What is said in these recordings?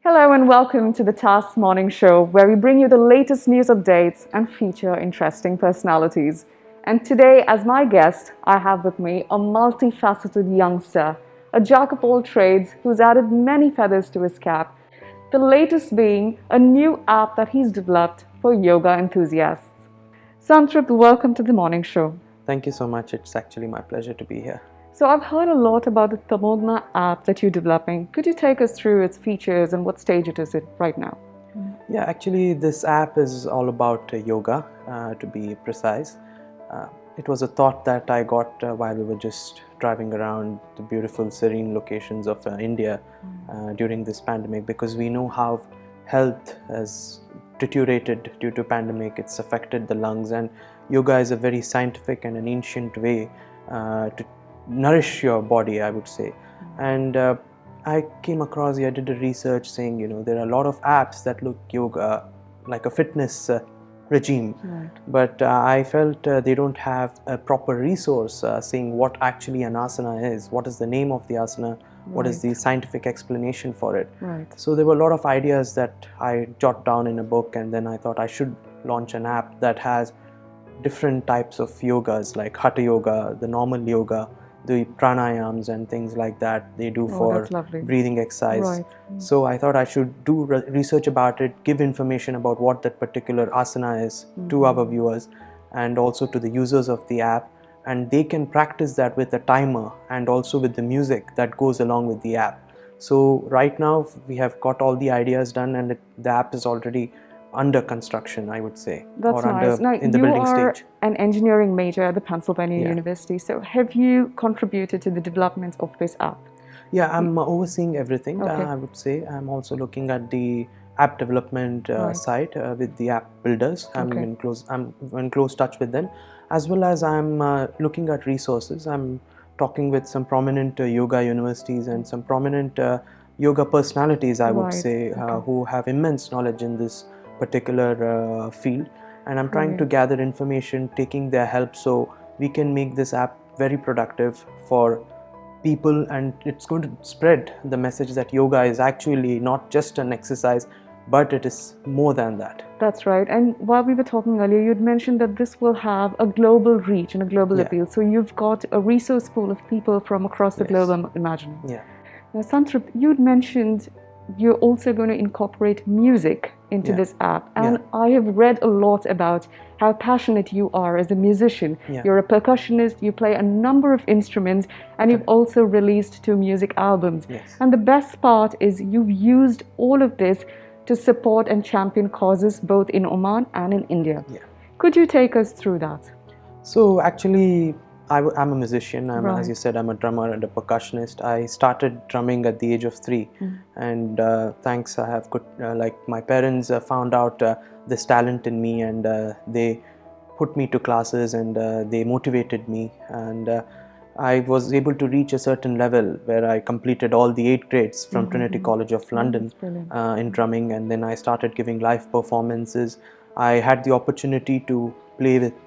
Hello and welcome to the TAS Morning Show, where we bring you the latest news updates and feature interesting personalities. And today, as my guest, I have with me a multifaceted youngster, a jack of all trades who's added many feathers to his cap. The latest being a new app that he's developed for yoga enthusiasts. Santrupth, welcome to the Morning Show. Thank you so much. It's actually my pleasure to be here. So I've heard a lot about the Tamogna app that you're developing. Could you take us through its features and what stage it is at right now? Yeah, actually, this app is all about yoga, to be precise. It was a thought that I got while we were just driving around the beautiful, serene locations of India during this pandemic, because we know how health has deteriorated due to pandemic. It's affected the lungs, and yoga is a very scientific and an ancient way to nourish your body, I would say. And I came across, I did a research saying, there are a lot of apps that look yoga like a fitness regime, Right. but I felt they don't have a proper resource saying what actually an asana is, what is the name of the asana, what is the scientific explanation for it. Right. So there were a lot of ideas that I jot down in a book, and then I thought I should launch an app that has different types of yogas, like hatha yoga, the normal yoga, the pranayams and things like that they do for That's lovely. breathing exercise. Right. So I thought I should do research about it, give information about what that particular asana is to our viewers and also to the users of the app, and they can practice that with a timer and also with the music that goes along with the app. So right now we have got all the ideas done, and the app is already under construction, I would say. That's or nice. Now, in the you building are stage. an engineering major at the Pennsylvania Yeah. University. So have you contributed to the development of this app? Yeah, I'm overseeing everything. Okay. I would say I'm also looking at the app development Right. side with the app builders. I'm Okay. in close touch with them, as well as I'm looking at resources. I'm talking with some prominent yoga universities and some prominent yoga personalities, I would Right. say, Okay. who have immense knowledge in this particular field. And I'm trying to Brilliant. gather information, taking their help, so we can make this app very productive for people, and it's going to spread the message that yoga is actually not just an exercise, but it is more than that. That's right. And while we were talking earlier, you'd mentioned that this will have a global reach and a global Yeah. appeal. So you've got a resource pool of people from across the Yes. globe, I'm imagining. Yeah. Now, Santrupth, you'd mentioned you're also going to incorporate music into Yeah. this app. And Yeah. I have read a lot about how passionate you are as a musician. Yeah. You're a percussionist, you play a number of instruments, and you've also released 2 music albums. Yes. And the best part is you've used all of this to support and champion causes both in Oman and in India. Yeah. Could you take us through that? So actually, I'm a musician. Right. As you said, I'm a drummer and a percussionist. I started drumming at the age of 3, and thanks, I have like my parents found out this talent in me, and they put me to classes, and they motivated me, and I was able to reach a certain level where I completed all the 8 grades from Trinity College of London That's brilliant. in drumming, and then I started giving live performances. I had the opportunity to play with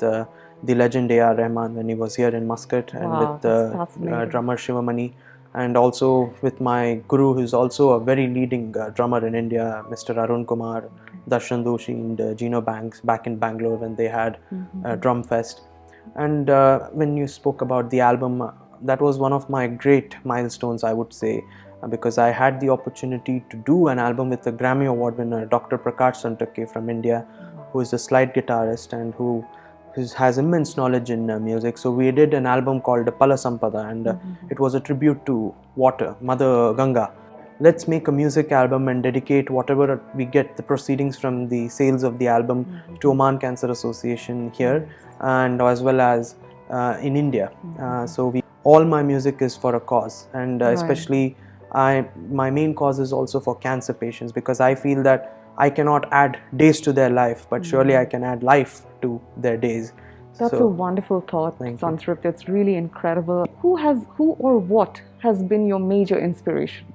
the legend A.R. Rahman when he was here in Muscat, and Wow, with that's fascinating. drummer Shivamani, and also with my guru, who's also a very leading drummer in India, Mr. Arun Kumar, Darshan Doshi, and Gino Banks back in Bangalore when they had Drum Fest. And when you spoke about the album, that was one of my great milestones, I would say, because I had the opportunity to do an album with the Grammy Award winner, Dr. Prakash Santrupth from India, who is a slide guitarist and who has immense knowledge in music. So we did an album called Pala Sampada, and it was a tribute to water, Mother Ganga. Let's make a music album and dedicate whatever we get, the proceedings from the sales of the album, to Oman Cancer Association here, and as well as in India. So all my music is for a cause, and especially my main cause is also for cancer patients, because I feel that I cannot add days to their life, but surely I can add life to their days. That's a wonderful thought, Thank you. Santrupth. It's really incredible. Who or what has been your major inspiration?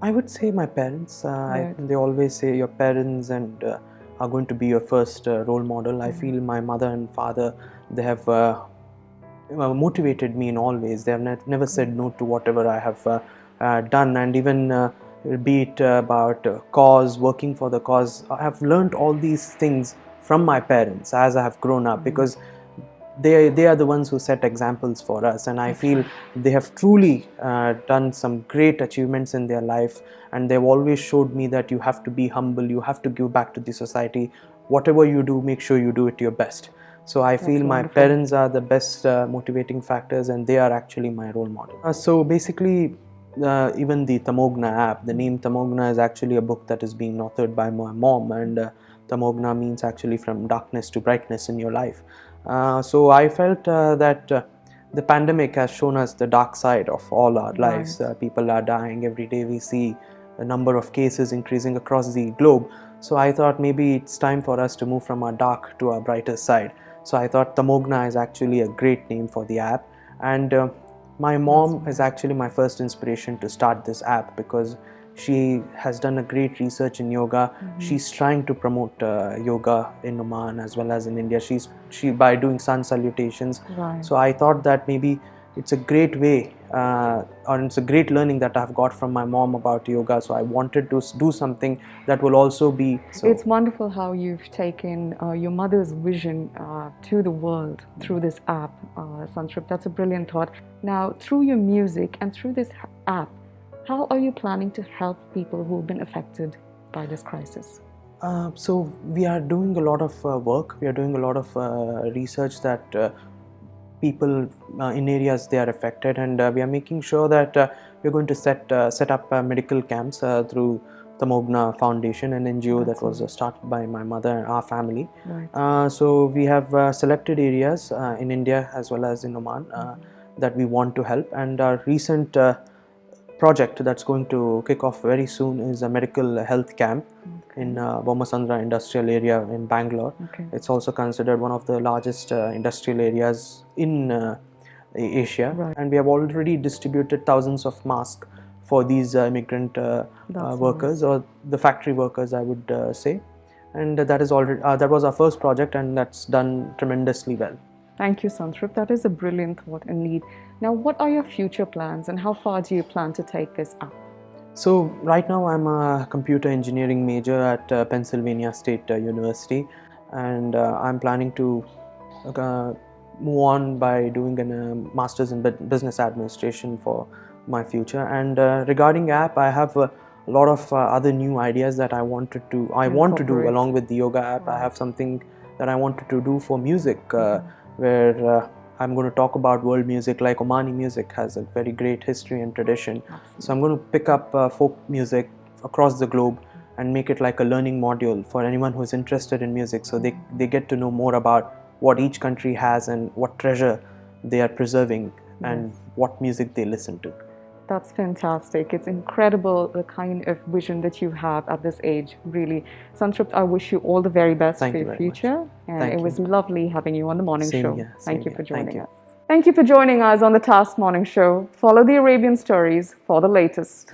I would say my parents. Right. They always say your parents and are going to be your first role model. I feel my mother and father, they have motivated me in all ways. They have never said no to whatever I have done, and even be it about cause, working for the cause. I have learned all these things from my parents as I have grown up, because they are the ones who set examples for us, and I feel they have truly done some great achievements in their life, and they've always showed me that you have to be humble, you have to give back to the society. Whatever you do, make sure you do it your best. So I feel my parents are the best motivating factors, and they are actually my role model. So basically, even the Tamogna app, the name Tamogna is actually a book that is being authored by my mom, and Tamogna means actually from darkness to brightness in your life. So I felt that the pandemic has shown us the dark side of all our lives. People are dying every day. We see the number of cases increasing across the globe. So I thought maybe it's time for us to move from our dark to our brighter side. So I thought Tamogna is actually a great name for the app, and my mom is actually my first inspiration to start this app, because she has done a great research in yoga. She's trying to promote yoga in Oman as well as in India. She by doing sun salutations. So I thought that maybe it's a great way, or it's a great learning that I've got from my mom about yoga. So I wanted to do something that will also be. So it's wonderful how you've taken your mother's vision to the world through this app, Santrupth. That's a brilliant thought. Now, through your music and through this app, how are you planning to help people who've been affected by this crisis? So we are doing a lot of work. We are doing a lot of research that people in areas they are affected, and we are making sure that we're going to set up medical camps through Tamogna Foundation, an NGO that was started by my mother and our family. So we have selected areas in India as well as in Oman that we want to help, and our recent project that's going to kick off very soon is a medical health camp in Bomasandra industrial area in Bangalore. It's also considered one of the largest industrial areas in Asia, and we have already distributed thousands of masks for these immigrant workers, or the factory workers, I would say, and that is already that was our first project, and that's done tremendously well. Thank you, Santrupth. That is a brilliant thought indeed. Now, what are your future plans, and how far do you plan to take this up? So right now I'm a computer engineering major at Pennsylvania State University, and I'm planning to move on by doing a master's in business administration for my future. And regarding app, I have a lot of other new ideas that I want to do along with the yoga app. I have something that I wanted to do for music, where I'm going to talk about world music. Like Omani music has a very great history and tradition. So I'm going to pick up folk music across the globe and make it like a learning module for anyone who's interested in music, so they get to know more about what each country has and what treasure they are preserving and what music they listen to. That's fantastic. It's incredible the kind of vision that you have at this age, really. Santrupth, I wish you all the very best for your future. And it was lovely having you on the morning show. Thank you for joining us. Thank you for joining us on the TAS Morning Show. Follow the Arabian stories for the latest.